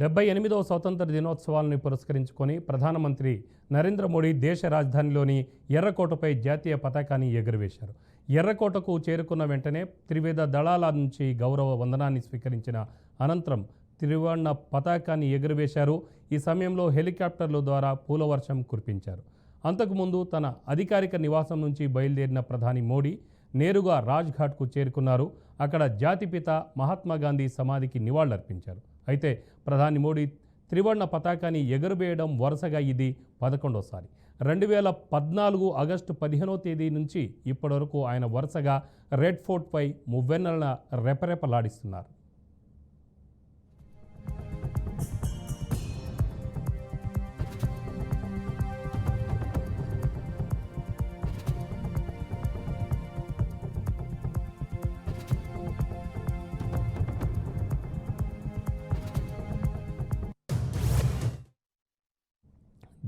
78వ స్వాతంత్ర దినోత్సవాలను పురస్కరించుకొని ప్రధానమంత్రి నరేంద్ర మోడీ దేశ రాజధానిలోని ఎర్రకోటపై జాతీయ పతాకాన్ని ఎగురవేశారు. ఎర్రకోటకు చేరుకున్న వెంటనే త్రివిధ దళాల నుంచి గౌరవ వందనాన్ని స్వీకరించిన అనంతరం త్రివర్ణ పతాకాన్ని ఎగురవేశారు. ఈ సమయంలో హెలికాప్టర్ల ద్వారా పూలవర్షం కురిపించారు. అంతకుముందు తన అధికారిక నివాసం నుంచి బయలుదేరిన ప్రధాని మోడీ నేరుగా రాజ్ఘాట్కు చేరుకున్నారు. అక్కడ జాతిపిత మహాత్మాగాంధీ సమాధికి నివాళులర్పించారు. అయితే ప్రధాని మోడీ త్రివర్ణ పతాకాన్ని ఎగురవేయడం వరుసగా ఇది 11వసారి. 2014 ఆగస్టు 15వ తేదీ నుంచి ఇప్పటివరకు ఆయన వరుసగా రెడ్ ఫోర్ట్పై మువ్వెన్నెల రెపరెపలాడిస్తున్నారు.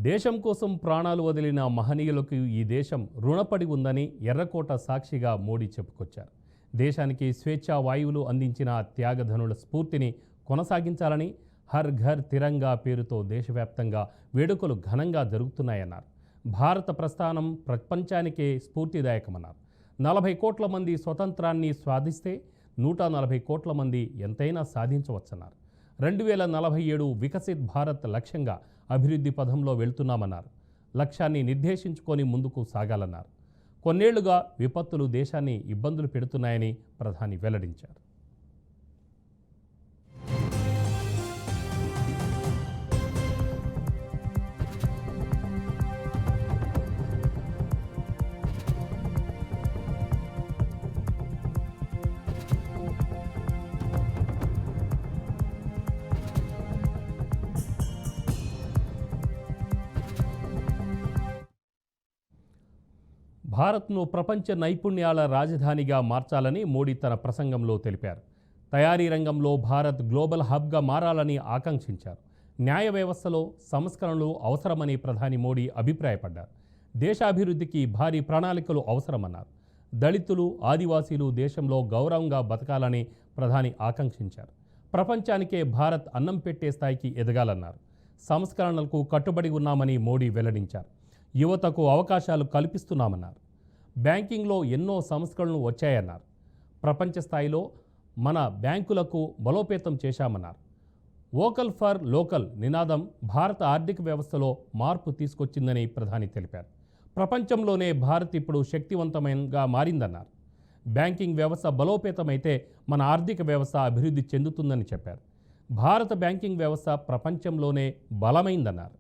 దేశం కోసం ప్రాణాలు వదిలిన మహనీయులకు ఈ దేశం రుణపడి ఉందని ఎర్రకోట సాక్షిగా మోడీ చెప్పుకొచ్చారు. దేశానికి స్వేచ్ఛా వాయువులు అందించిన త్యాగధనుల స్ఫూర్తిని కొనసాగించాలని హర్ ఘర్ తిరంగా పేరుతో దేశవ్యాప్తంగా వేడుకలు ఘనంగా జరుగుతున్నాయన్నారు. భారత ప్రస్థానం ప్రపంచానికే స్ఫూర్తిదాయకమన్నారు. 40 కోట్ల మంది స్వతంత్రాన్ని సాధిస్తే 140 కోట్ల మంది ఎంతైనా సాధించవచ్చన్నారు. 2047 వికసిత్ భారత్ లక్ష్యంగా అభివృద్ధి పథంలో వెళ్తున్నామన్నారు. లక్ష్యాన్ని నిర్దేశించుకొని ముందుకు సాగాలన్నారు. కొన్నేళ్లుగా విపత్తులు దేశాన్ని ఇబ్బందులు పెడుతున్నాయని ప్రధాని వెల్లడించారు. భారత్ను ప్రపంచ నైపుణ్యాల రాజధానిగా మార్చాలని మోడీ తన ప్రసంగంలో తెలిపారు. తయారీ రంగంలో భారత్ గ్లోబల్ హబ్గా మారాలని ఆకాంక్షించారు. న్యాయ వ్యవస్థలో సంస్కరణలు అవసరమని ప్రధాని మోడీ అభిప్రాయపడ్డారు. దేశాభివృద్ధికి భారీ ప్రణాళికలు అవసరమన్నారు. దళితులు, ఆదివాసీలు దేశంలో గౌరవంగా బతకాలని ప్రధాని ఆకాంక్షించారు. ప్రపంచానికే భారత్ అన్నం పెట్టే స్థాయికి ఎదగాలన్నారు. సంస్కరణలకు కట్టుబడి ఉన్నామని మోడీ వెల్లడించారు. యువతకు అవకాశాలు కల్పిస్తున్నామన్నారు. బ్యాంకింగ్లో ఎన్నో సంస్కరణలు వచ్చాయన్నారు. ప్రపంచ స్థాయిలో మన బ్యాంకులకు బలోపేతం చేశామన్నారు. వోకల్ ఫర్ లోకల్ నినాదం భారత ఆర్థిక వ్యవస్థలో మార్పు తీసుకొచ్చిందని ప్రధాని తెలిపారు. ప్రపంచంలోనే భారత్ ఇప్పుడు శక్తివంతమైనగా మారిందన్నారు. బ్యాంకింగ్ వ్యవస్థ బలోపేతమైతే మన ఆర్థిక వ్యవస్థ అభివృద్ధి చెందుతుందని చెప్పారు. భారత బ్యాంకింగ్ వ్యవస్థ ప్రపంచంలోనే బలమైందన్నారు.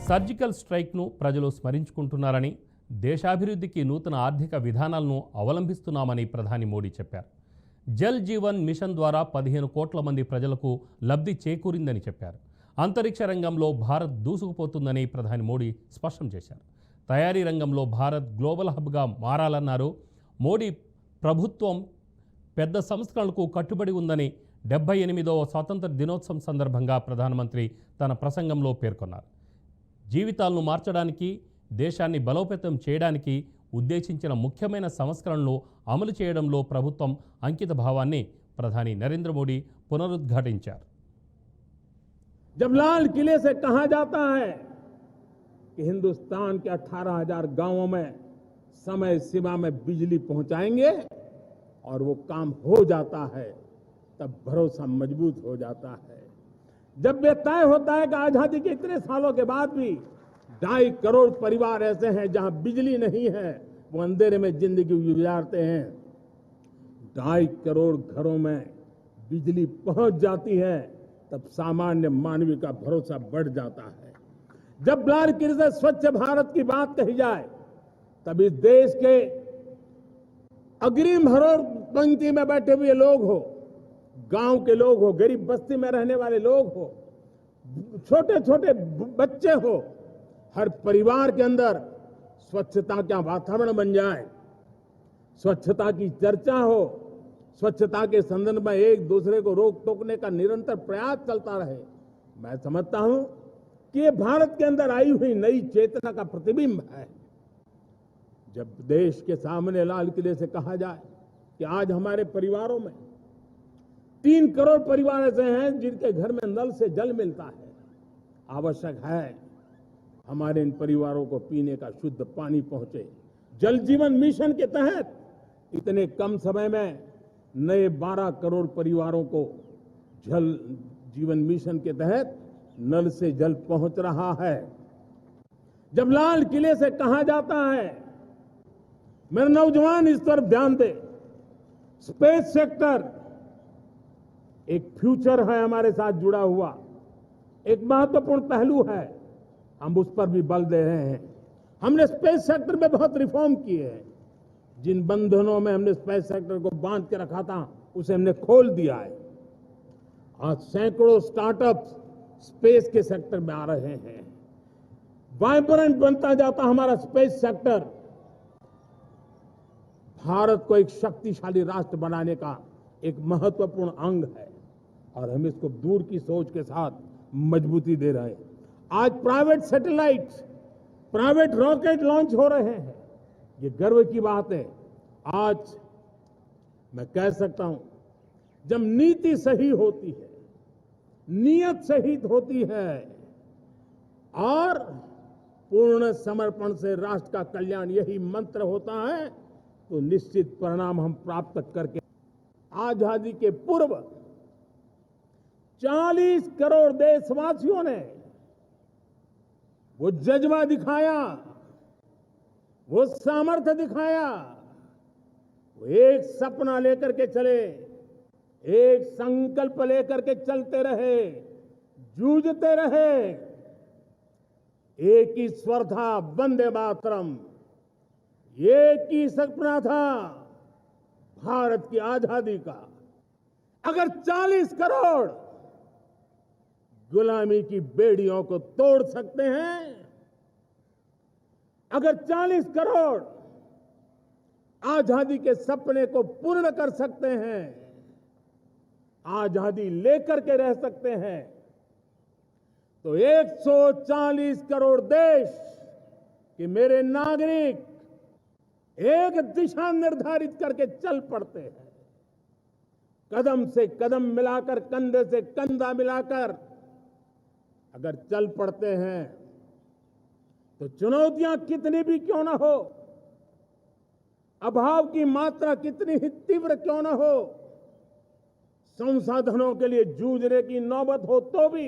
సర్జికల్ స్ట్రైక్ను ప్రజలు స్మరించుకుంటున్నారని, దేశాభివృద్ధికి నూతన ఆర్థిక విధానాలను అవలంబిస్తున్నామని ప్రధాని మోడీ చెప్పారు. జల్ జీవన్ మిషన్ ద్వారా 15 కోట్ల మంది ప్రజలకు లబ్ధి చేకూరిందని చెప్పారు. అంతరిక్ష రంగంలో భారత్ దూసుకుపోతుందని ప్రధాని మోడీ స్పష్టం చేశారు. తయారీ రంగంలో భారత్ గ్లోబల్ హబ్గా మారాలన్నారు. మోడీ ప్రభుత్వం పెద్ద సంస్కరణలకు కట్టుబడి ఉందని 78వ స్వాతంత్ర దినోత్సవం సందర్భంగా ప్రధానమంత్రి తన ప్రసంగంలో పేర్కొన్నారు. జీవితాలను మార్చడానికి, దేశాన్ని బలోపేతం చేయడానికి ఉద్దేశించిన ముఖ్యమైన సంస్కరణలు అమలు చేయడంలో ప్రభుత్వం అంకిత భావాన్ని ప్రధాని నరేంద్ర మోడీ పునరుద్ఘాటించారు. जब लाल किले से कहा जाता है कि हिंदुस्तान के 18,000 गांवों में समय सीमा में बिजली पहुंचाएंगे और वो काम हो जाता है, तब भरोसा मजबूत हो जाता है। जब ये तय होता है कि आजादी के इतने सालों के बाद भी 2.5 करोड़ परिवार ऐसे हैं जहां बिजली नहीं है, वो अंधेरे में जिंदगी गुजारते हैं, 2.5 करोड़ घरों में बिजली पहुंच जाती है, तब सामान्य मानवीय का भरोसा बढ़ जाता है। जब लाल किले से स्वच्छ भारत की बात कही जाए, तब इस देश के अग्रिम हरोड़ पंक्ति में बैठे हुए लोग हो, गांव के लोग हो, गरीब बस्ती में रहने वाले लोग हो, छोटे छोटे बच्चे हो, हर परिवार के अंदर स्वच्छता का वातावरण बन जाए, स्वच्छता की चर्चा हो, स्वच्छता के संदर्भ में एक दूसरे को रोक टोकने का निरंतर प्रयास चलता रहे। मैं समझता हूं कि ये भारत के अंदर आई हुई नई चेतना का प्रतिबिंब है। जब देश के सामने लाल किले से कहा जाए कि आज हमारे परिवारों में 3 करोड़ परिवार ऐसे हैं जिनके घर में नल से जल मिलता है, आवश्यक है हमारे इन परिवारों को पीने का शुद्ध पानी पहुंचे। जल जीवन मिशन के तहत इतने कम समय में नए 12 करोड़ परिवारों को जल जीवन मिशन के तहत नल से जल पहुंच रहा है। जब लाल किले से कहा जाता है, मेरे नौजवान इस तरफ ध्यान दे, स्पेस सेक्टर एक फ्यूचर है हमारे साथ जुड़ा हुआ, एक महत्वपूर्ण पहलू है, हम उस पर भी बल दे रहे हैं। हमने स्पेस सेक्टर में बहुत रिफॉर्म किए हैं। जिन बंधनों में हमने स्पेस सेक्टर को बांध के रखा था उसे हमने खोल दिया है। आज सैकड़ों स्टार्टअप्स स्पेस के सेक्टर में आ रहे हैं। वाइब्रेंट बनता जाता हमारा स्पेस सेक्टर भारत को एक शक्तिशाली राष्ट्र बनाने का एक महत्वपूर्ण अंग है और हम इसको दूर की सोच के साथ मजबूती दे रहे हैं। आज private satellite, private rocket launch हो रहे हैं, ये गर्व की बात है। आज मैं कह सकता हूं, जब नीति सही होती है, नियत सही होती है और पूर्ण समर्पण से राष्ट्र का कल्याण यही मंत्र होता है, तो निश्चित परिणाम हम प्राप्त करके। आजादी के पूर्व 40 करोड़ देशवासियों ने वो जज्बा दिखाया, वो सामर्थ्य दिखाया, वो एक सपना लेकर के चले, एक संकल्प लेकर के चलते रहे, जूझते रहे। एक ही स्वर था, वंदे मातरम। एक ही सपना था, भारत की आजादी का। अगर 40 करोड़ गुलामी की बेड़ियों को तोड़ सकते हैं, अगर 40 करोड़ आजादी के सपने को पूर्ण कर सकते हैं, आजादी लेकर के रह सकते हैं, तो 140 करोड़ देश के मेरे नागरिक एक दिशा निर्धारित करके चल पड़ते हैं। कदम से कदम मिलाकर, कंधे से कंधा मिलाकर अगर चल पड़ते हैं, तो चुनौतियां कितनी भी क्यों ना हो, अभाव की मात्रा कितनी ही तीव्र क्यों ना हो, संसाधनों के लिए जूझने की नौबत हो तो भी